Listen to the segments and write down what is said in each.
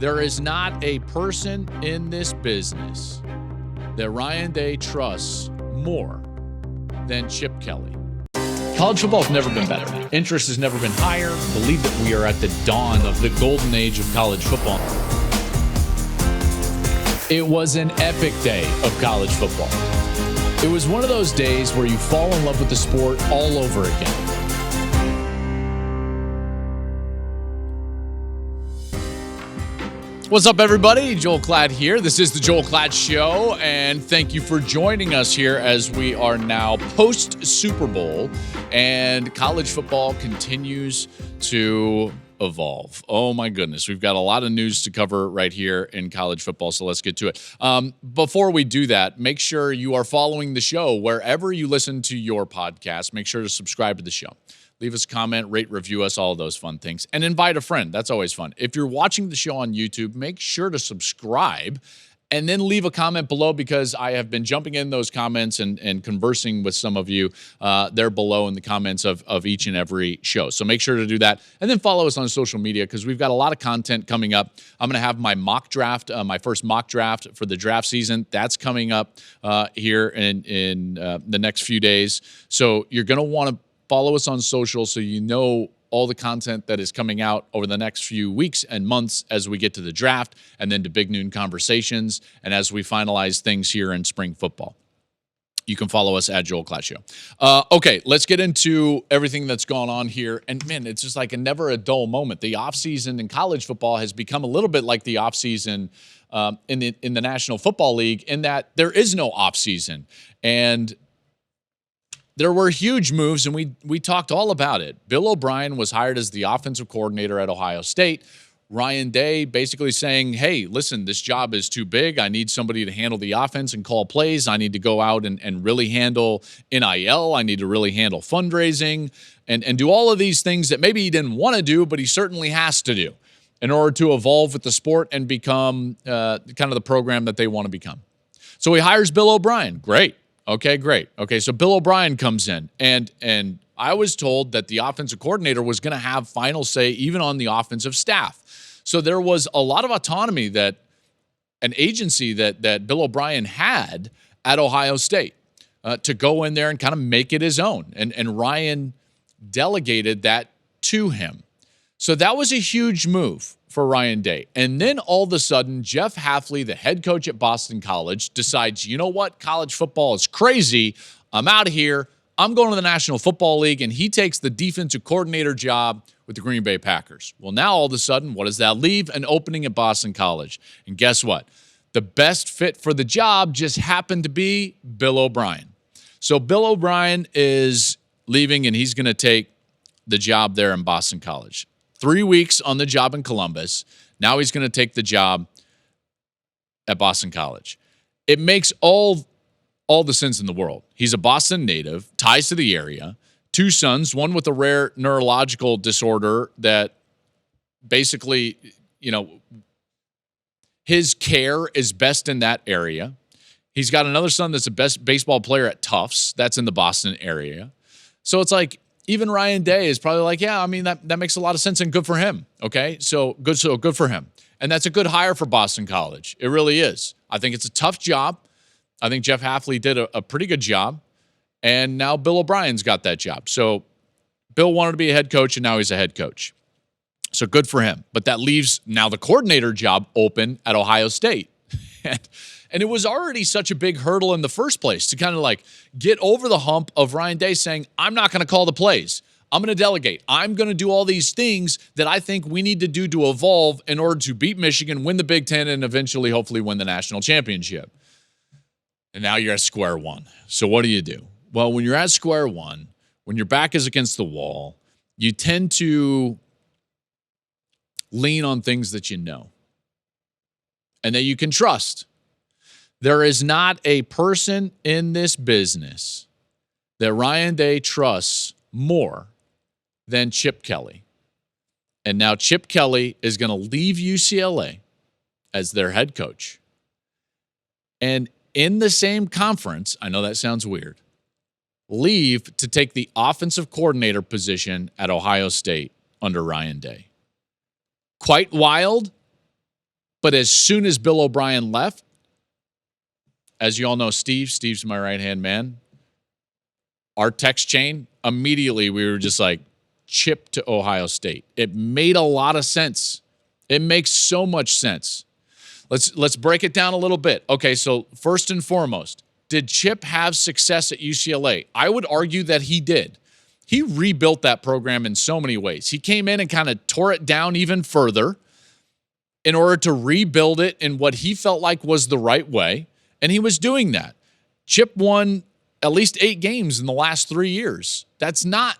There is not a person in this business that Ryan Day trusts more than Chip Kelly. College football has never been better. Interest has never been higher. Believe that we are at the dawn of the golden age of college football. It was an epic day of college football. It was one of those days where you fall in love with the sport all over again. What's up, everybody? Joel Klatt here. This is the Joel Klatt Show, and thank you for joining us here as we are now post-Super Bowl, and college football continues to evolve. Oh, my goodness. We've got a lot of news to cover right here in college football, so let's get to it. Before we do that, make sure you are following the show wherever you listen to your podcast. Make sure to subscribe to the show. Leave us a comment, rate, review us, all of those fun things. And invite a friend. That's always fun. If you're watching the show on YouTube, make sure to subscribe and then leave a comment below, because I have been jumping in those comments and conversing with some of you there below in the comments of each and every show. So make sure to do that. And then follow us on social media, because we've got a lot of content coming up. I'm going to have my mock draft, my first mock draft for the draft season. That's coming up here in the next few days. So you're going to want to follow us on social so you know all the content that is coming out over the next few weeks and months as we get to the draft and then to Big Noon Conversations and as we finalize things here in spring football. You can follow us at Joel Klatt Show. Okay, let's get into everything that's gone on here. And, man, it's just like never a dull moment. The offseason in college football has become a little bit like the offseason in the National Football League, in that there is no offseason. And there were huge moves, and we talked all about it. Bill O'Brien was hired as the offensive coordinator at Ohio State. Ryan Day basically saying, hey, listen, this job is too big. I need somebody to handle the offense and call plays. I need to go out and really handle NIL. I need to really handle fundraising and do all of these things that maybe he didn't want to do, but he certainly has to do in order to evolve with the sport and become kind of the program that they want to become. So he hires Bill O'Brien. Great. Okay, great. Okay, so Bill O'Brien comes in, and I was told that the offensive coordinator was going to have final say even on the offensive staff. So there was a lot of autonomy that an agency that Bill O'Brien had at Ohio State to go in there and kind of make it his own. And Ryan delegated that to him. So that was a huge move for Ryan Day. And then all of a sudden, Jeff Hafley, the head coach at Boston College, decides, you know what? College football is crazy. I'm out of here. I'm going to the National Football League. And he takes the defensive coordinator job with the Green Bay Packers. Well, now all of a sudden, what does that leave? An opening at Boston College. And guess what? The best fit for the job just happened to be Bill O'Brien. So Bill O'Brien is leaving, and he's going to take the job there in Boston College. 3 weeks on the job in Columbus. Now he's going to take the job at Boston College. It makes all the sense in the world. He's a Boston native, ties to the area, 2 sons, one with a rare neurological disorder that basically, his care is best in that area. He's got another son that's the best baseball player at Tufts. That's in the Boston area. So it's like, even Ryan Day is probably like, yeah, I mean, that makes a lot of sense and good for him. Okay, so good for him. And that's a good hire for Boston College. It really is. I think it's a tough job. I think Jeff Hafley did a pretty good job. And now Bill O'Brien's got that job. So Bill wanted to be a head coach, and now he's a head coach. So good for him. But that leaves now the coordinator job open at Ohio State. And it was already such a big hurdle in the first place to kind of like get over the hump of Ryan Day saying, I'm not going to call the plays. I'm going to delegate. I'm going to do all these things that I think we need to do to evolve in order to beat Michigan, win the Big Ten, and eventually, hopefully, win the national championship. And now you're at square one. So what do? Well, when you're at square one, when your back is against the wall, you tend to lean on things that you know and that you can trust. There is not a person in this business that Ryan Day trusts more than Chip Kelly. And now Chip Kelly is going to leave UCLA as their head coach. And in the same conference, I know that sounds weird, leave to take the offensive coordinator position at Ohio State under Ryan Day. Quite wild, But as soon as Bill O'Brien left, as you all know, Steve's my right-hand man, our text chain, immediately we were just like, Chip to Ohio State. It made a lot of sense. It makes so much sense. Let's break it down a little bit. Okay, so first and foremost, did Chip have success at UCLA? I would argue that he did. He rebuilt that program in so many ways. He came in and kind of tore it down even further in order to rebuild it in what he felt like was the right way, and he was doing that. Chip won at least 8 games in the last 3 years. That's not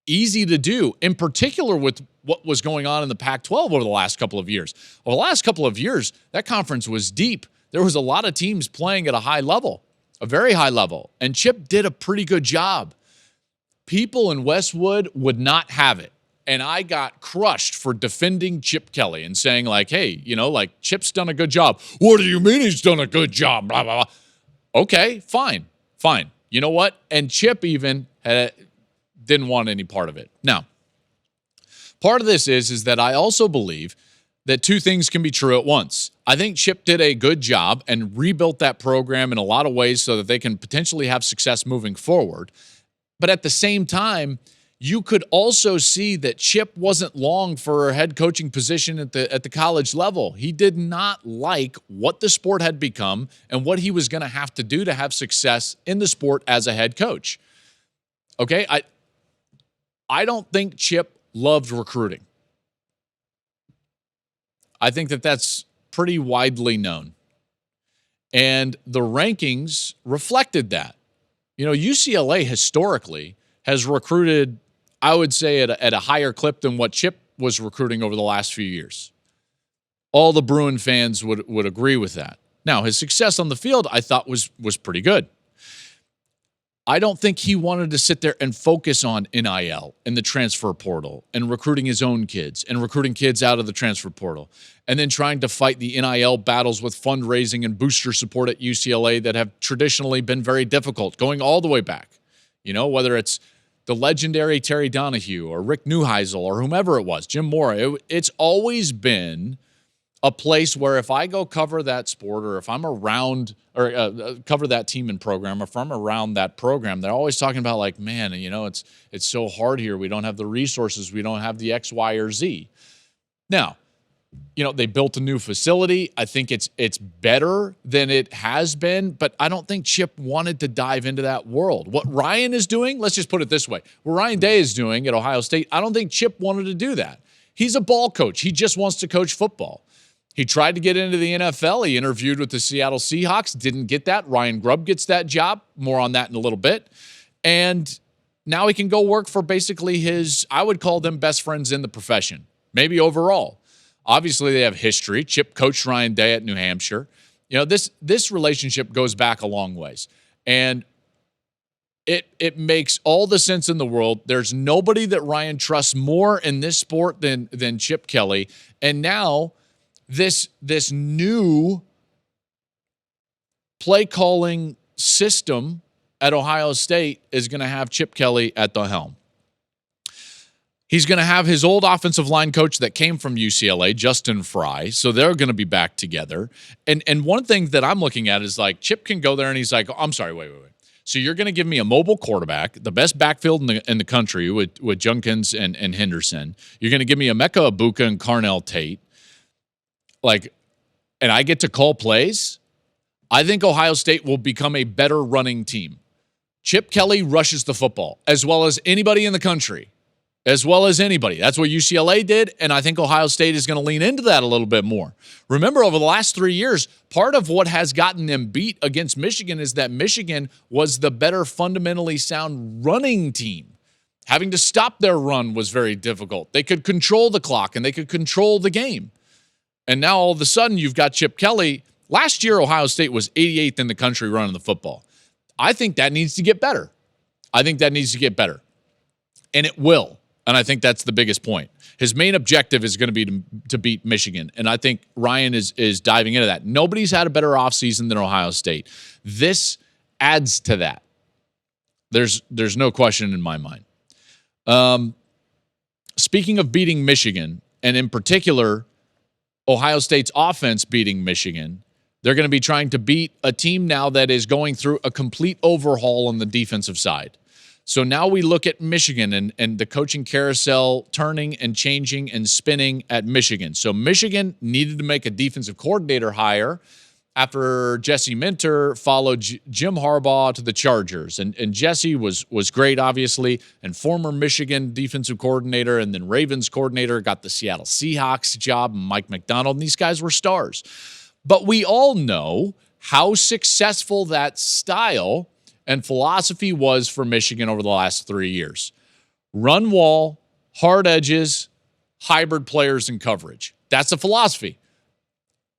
easy to do, in particular with what was going on in the Pac-12 over the last couple of years. Over the last couple of years, that conference was deep. There was a lot of teams playing at a high level, a very high level, and Chip did a pretty good job. People in Westwood would not have it, and I got crushed for defending Chip Kelly and saying like, hey, like Chip's done a good job. What do you mean he's done a good job? Blah, blah, blah. Okay, fine. You know what? And Chip even didn't want any part of it. Now, part of this is that I also believe that 2 things can be true at once. I think Chip did a good job and rebuilt that program in a lot of ways so that they can potentially have success moving forward. But at the same time, you could also see that Chip wasn't long for a head coaching position at the college level. He did not like what the sport had become and what he was going to have to do to have success in the sport as a head coach. Okay, I don't think Chip loved recruiting. I think that that's pretty widely known. And the rankings reflected that. UCLA historically has recruited, I would say, at a higher clip than what Chip was recruiting over the last few years. All the Bruin fans would agree with that. Now, his success on the field, I thought, was pretty good. I don't think he wanted to sit there and focus on NIL and the transfer portal and recruiting his own kids and recruiting kids out of the transfer portal and then trying to fight the NIL battles with fundraising and booster support at UCLA that have traditionally been very difficult, going all the way back. Whether it's the legendary Terry Donahue or Rick Neuheisel or whomever it was, Jim Mora, it's always been a place where if I go cover that sport or if I'm around or cover that team and program, or if I'm around that program, they're always talking about like, man, it's so hard here. We don't have the resources. We don't have the X, Y, or Z. Now, they built a new facility. I think it's better than it has been, but I don't think Chip wanted to dive into that world. What Ryan is doing, let's just put it this way. What Ryan Day is doing at Ohio State, I don't think Chip wanted to do that. He's a ball coach. He just wants to coach football. He tried to get into the NFL. He interviewed with the Seattle Seahawks. Didn't get that. Ryan Grubb gets that job. More on that in a little bit. And now he can go work for basically his, I would call them best friends in the profession, maybe overall. Obviously, they have history. Chip coached Ryan Day at New Hampshire. This relationship goes back a long ways. And it makes all the sense in the world. There's nobody that Ryan trusts more in this sport than Chip Kelly. And now this new play calling system at Ohio State is going to have Chip Kelly at the helm. He's going to have his old offensive line coach that came from UCLA, Justin Fry, so they're going to be back together. And one thing that I'm looking at is like Chip can go there and he's like, oh, I'm sorry, wait. So you're going to give me a mobile quarterback, the best backfield in the country with Junkins and Henderson. You're going to give me Emeka Egbuka and Carnell Tate. And I get to call plays. I think Ohio State will become a better running team. Chip Kelly rushes the football as well as anybody in the country, as well as anybody. That's what UCLA did, and I think Ohio State is going to lean into that a little bit more. Remember, over the last 3 years, part of what has gotten them beat against Michigan is that Michigan was the better fundamentally sound running team. Having to stop their run was very difficult. They could control the clock, and they could control the game. And now all of a sudden you've got Chip Kelly. Last year, Ohio State was 88th in the country running the football. I think that needs to get better. And it will. And I think that's the biggest point. His main objective is going to be to beat Michigan. And I think Ryan is diving into that. Nobody's had a better offseason than Ohio State. This adds to that. There's no question in my mind. Speaking of beating Michigan, and in particular, Ohio State's offense beating Michigan. They're going to be trying to beat a team now that is going through a complete overhaul on the defensive side. So now we look at Michigan and the coaching carousel turning and changing and spinning at Michigan. So Michigan needed to make a defensive coordinator hire after Jesse Minter followed Jim Harbaugh to the Chargers. And Jesse was great, obviously, and former Michigan defensive coordinator and then Ravens coordinator, got the Seattle Seahawks job, Mike Macdonald, and these guys were stars. But we all know how successful that style and philosophy was for Michigan over the last 3 years. Run wall, hard edges, hybrid players and coverage. That's the philosophy.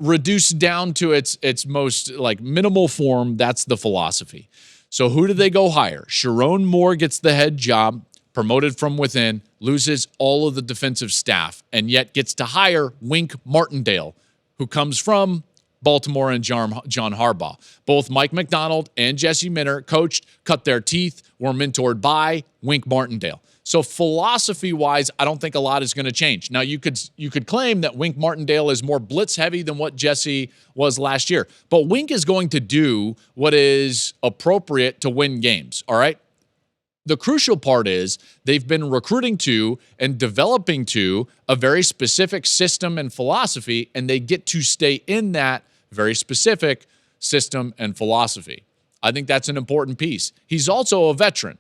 Reduced down to its most like minimal form, that's the philosophy. So who do they go hire? Sharon Moore gets the head job, promoted from within, loses all of the defensive staff, and yet gets to hire Wink Martindale, who comes from Baltimore and John Harbaugh. Both Mike Macdonald and Jesse Minter coached, cut their teeth, were mentored by Wink Martindale. So philosophy-wise, I don't think a lot is going to change. Now, you could claim that Wink Martindale is more blitz-heavy than what Jesse was last year. But Wink is going to do what is appropriate to win games, all right? The crucial part is they've been recruiting to and developing to a very specific system and philosophy, and they get to stay in that very specific system and philosophy. I think that's an important piece. He's also a veteran,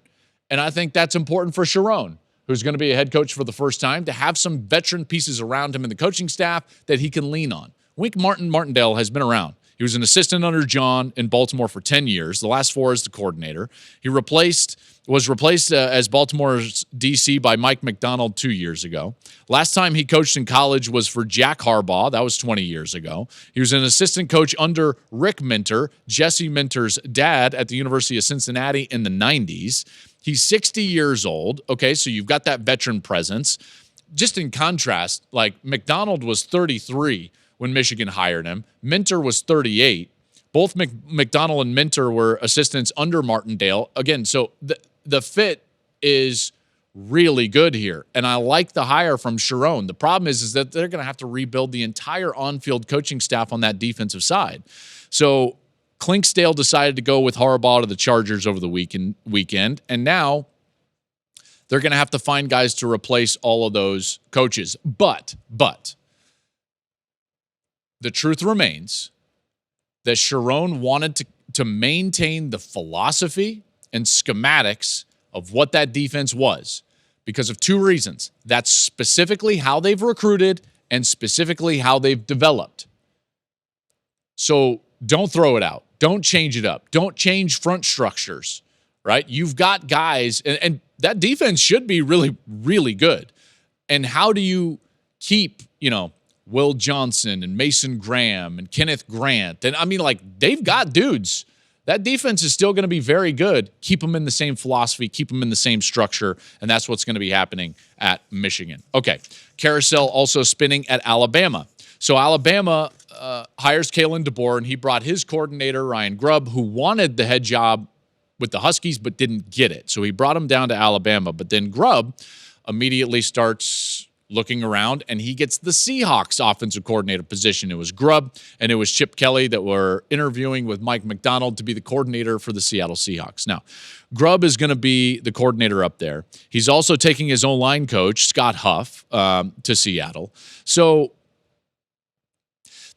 and I think that's important for Sharon, who's going to be a head coach for the first time, to have some veteran pieces around him in the coaching staff that he can lean on. Wink Martindale has been around. He was an assistant under John in Baltimore for 10 years, the last 4 as the coordinator. He was replaced as Baltimore's DC by Mike Macdonald 2 years ago. Last time he coached in college was for Jack Harbaugh. That was 20 years ago. He was an assistant coach under Rick Minter, Jesse Minter's dad, at the University of Cincinnati in the 90s. He's 60 years old. Okay, so you've got that veteran presence. Just in contrast, like Macdonald was 33 when Michigan hired him. Minter was 38. Both Macdonald and Minter were assistants under Martindale. Again, so the fit is really good here. And I like the hire from Sharon. The problem is that they're going to have to rebuild the entire on-field coaching staff on that defensive side. So Clinksdale decided to go with Harbaugh to the Chargers over the weekend. And now they're going to have to find guys to replace all of those coaches. But the truth remains that Sharon wanted to maintain the philosophy and schematics of what that defense was because of 2 reasons. That's specifically how they've recruited and specifically how they've developed. So don't throw it out. Don't change it up. Don't change front structures, right? You've got guys, and that defense should be really, really good. And how do you keep, Will Johnson and Mason Graham and Kenneth Grant? And I mean, they've got dudes. That defense is still going to be very good. Keep them in the same philosophy, keep them in the same structure, and that's what's going to be happening at Michigan. Okay, carousel also spinning at Alabama. So Alabama hires Kalen DeBoer, and he brought his coordinator, Ryan Grubb, who wanted the head job with the Huskies but didn't get it. So he brought him down to Alabama. But then Grubb immediately starts looking around, and he gets the Seahawks offensive coordinator position. It was Grubb and it was Chip Kelly that were interviewing with Mike Macdonald to be the coordinator for the Seattle Seahawks. Now, Grubb is going to be the coordinator up there. He's also taking his own line coach, Scott Huff, to Seattle. So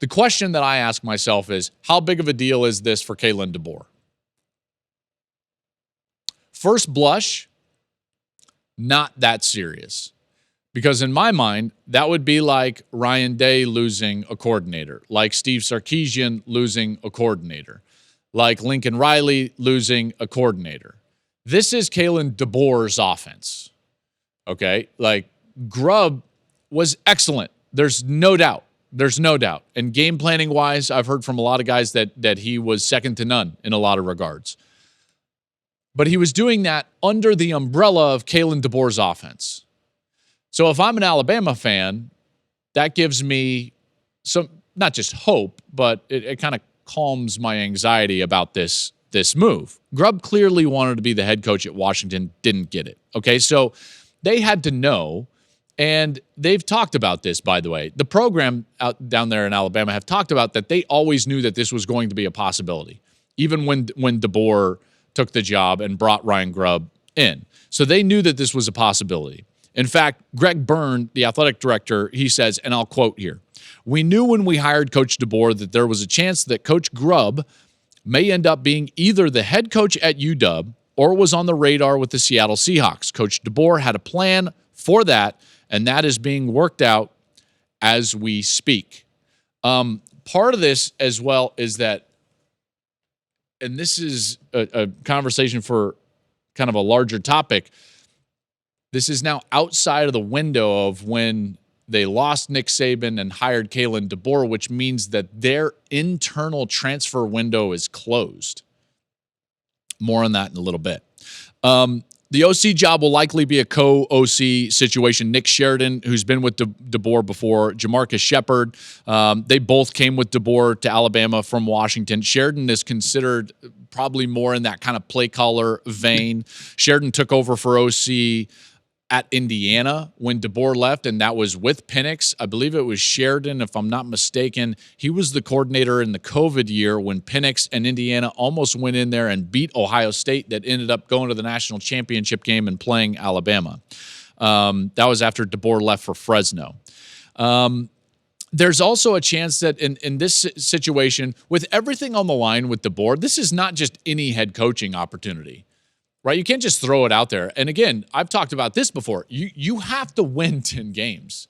the question that I ask myself is, how big of a deal is this for Kalen DeBoer? First blush, not that serious. Because in my mind, that would be like Ryan Day losing a coordinator, like Steve Sarkisian losing a coordinator, like Lincoln Riley losing a coordinator. This is Kalen DeBoer's offense, okay? Grubb was excellent. There's no doubt. And game planning-wise, I've heard from a lot of guys that he was second to none in a lot of regards. But he was doing that under the umbrella of Kalen DeBoer's offense. So if I'm an Alabama fan, that gives me some, not just hope, but it kind of calms my anxiety about this move. Grubb clearly wanted to be the head coach at Washington, didn't get it. Okay, so they had to know, And they've talked about this, by the way. The program out down there in Alabama have talked about that they always knew that this was going to be a possibility, even when DeBoer took the job and brought Ryan Grubb in. So they knew that this was a possibility. In fact, Greg Byrne, the athletic director, he says, and I'll quote here, "We knew when we hired Coach DeBoer that there was a chance that Coach Grubb may end up being either the head coach at UW or was on the radar with the Seattle Seahawks. Coach DeBoer had a plan for that, and that is being worked out as we speak." Part of this as well is that, and this is a conversation for kind of a larger topic, this is now outside of the window of when they lost Nick Saban and hired Kalen DeBoer, which means that their internal transfer window is closed. More on that in a little bit. The OC job will likely be a co-OC situation. Nick Sheridan, who's been with DeBoer before, Jamarcus Shepard, they both came with DeBoer to Alabama from Washington. Sheridan is considered probably more in that kind of play caller vein. Sheridan took over for OC at Indiana when DeBoer left, and that was with Penix. I believe it was Sheridan, if I'm not mistaken. He was the coordinator in the COVID year when Penix and Indiana almost went in there and beat Ohio State, that ended up going to the national championship game and playing Alabama. That was after DeBoer left for Fresno. There's also a chance that in this situation, with everything on the line with DeBoer, this is not just any head coaching opportunity. Right? You can't just throw it out there. And again, I've talked about this before. You have to win 10 games.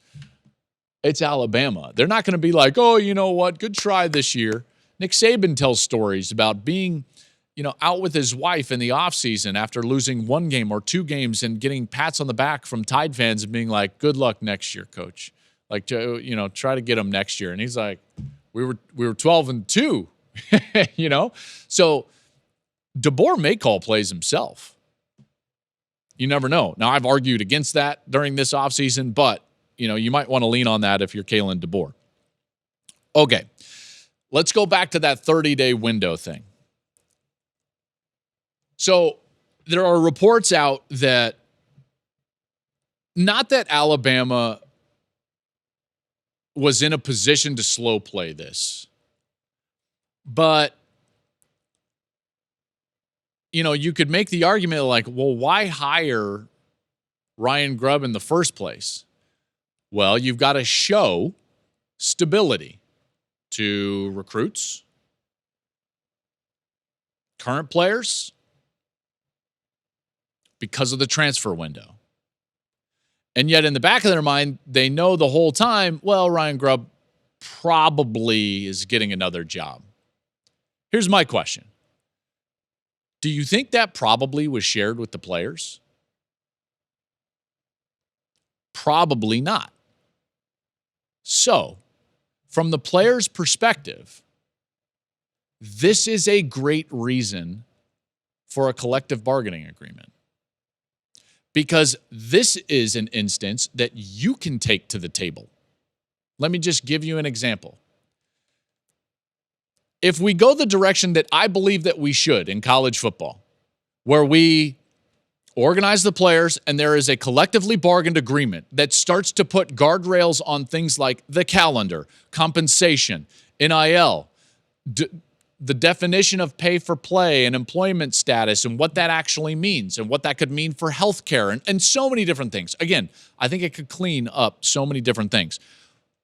It's Alabama. They're not going to be like, oh, you know what? Good try this year. Nick Saban tells stories about being, out with his wife in the offseason after losing one game or two games and getting pats on the back from Tide fans and being like, good luck next year, coach. Like, try to get him next year. And he's like, we were 12-2, So DeBoer may call plays himself. You never know. Now, I've argued against that during this offseason, but, you might want to lean on that if you're Kalen DeBoer. Okay, let's go back to that 30-day window thing. So there are reports out that, not that Alabama was in a position to slow play this, but you could make the argument like, well, why hire Ryan Grubb in the first place? Well, you've got to show stability to recruits, current players, because of the transfer window. And yet in the back of their mind, they know the whole time, well, Ryan Grubb probably is getting another job. Here's my question. Do you think that probably was shared with the players? Probably not. So, from the players' perspective, this is a great reason for a collective bargaining agreement. Because this is an instance that you can take to the table. Let me just give you an example. If we go the direction that I believe that we should in college football, where we organize the players and there is a collectively bargained agreement that starts to put guardrails on things like the calendar, compensation, NIL, the definition of pay for play and employment status and what that actually means and what that could mean for healthcare and so many different things. Again, I think it could clean up so many different things.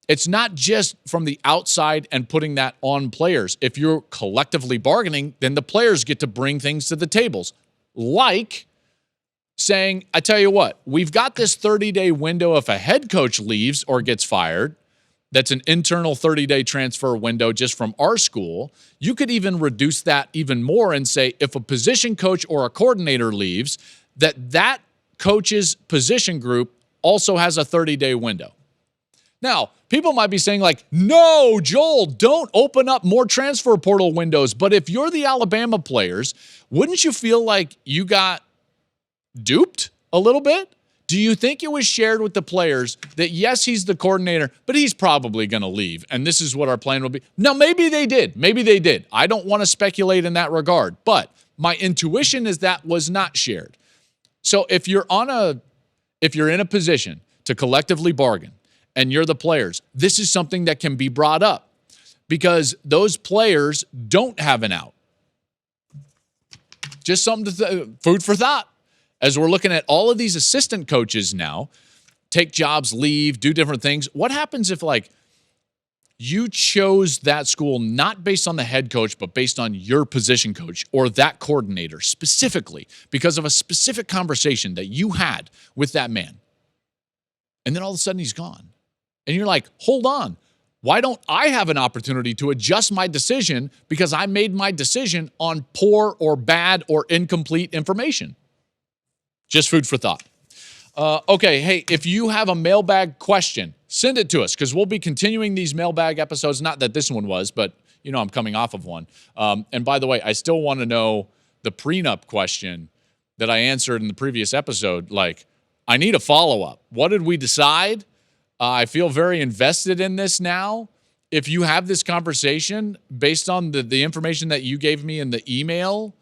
It's not just from the outside and putting that on players. If you're collectively bargaining, then the players get to bring things to the tables. Like saying, I tell you what, we've got this 30-day window if a head coach leaves or gets fired. That's an internal 30-day transfer window just from our school. You could even reduce that even more and say if a position coach or a coordinator leaves, that coach's position group also has a 30-day window. Now, people might be saying like, no, Joel, don't open up more transfer portal windows. But if you're the Alabama players, wouldn't you feel like you got duped a little bit? Do you think it was shared with the players that, yes, he's the coordinator, but he's probably going to leave, and this is what our plan will be? Now, maybe they did. Maybe they did. I don't want to speculate in that regard, but my intuition is that was not shared. So if you're in a position to collectively bargain, and you're the players, this is something that can be brought up because those players don't have an out. Just something to food for thought. As we're looking at all of these assistant coaches now, take jobs, leave, do different things. What happens if, like, you chose that school not based on the head coach, but based on your position coach or that coordinator specifically because of a specific conversation that you had with that man? And then all of a sudden he's gone. And you're like, hold on. Why don't I have an opportunity to adjust my decision because I made my decision on poor or bad or incomplete information? Just food for thought. Okay, hey, if you have a mailbag question, send it to us because we'll be continuing these mailbag episodes. Not that this one was, but, you know, I'm coming off of one. And by the way, I still want to know the prenup question that I answered in the previous episode. Like, I need a follow-up. What did we decide? I feel very invested in this now. If you have this conversation based on the information that you gave me in the email,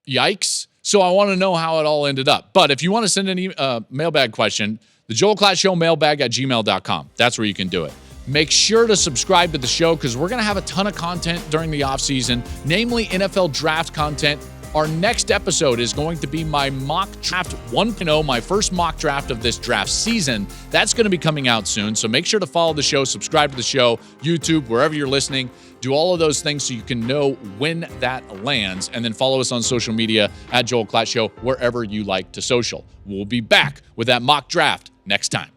yikes. So I want to know how it all ended up. But if you want to send an mailbag question, the Joel Klatt Show mailbag at gmail.com. That's where you can do it. Make sure to subscribe to the show because we're going to have a ton of content during the offseason, namely NFL draft content. Our next episode is going to be my mock draft 1.0, my first mock draft of this draft season. That's going to be coming out soon. So make sure to follow the show, subscribe to the show, YouTube, wherever you're listening. Do all of those things so you can know when that lands. And then follow us on social media at Joel Klatt Show, wherever you like to social. We'll be back with that mock draft next time.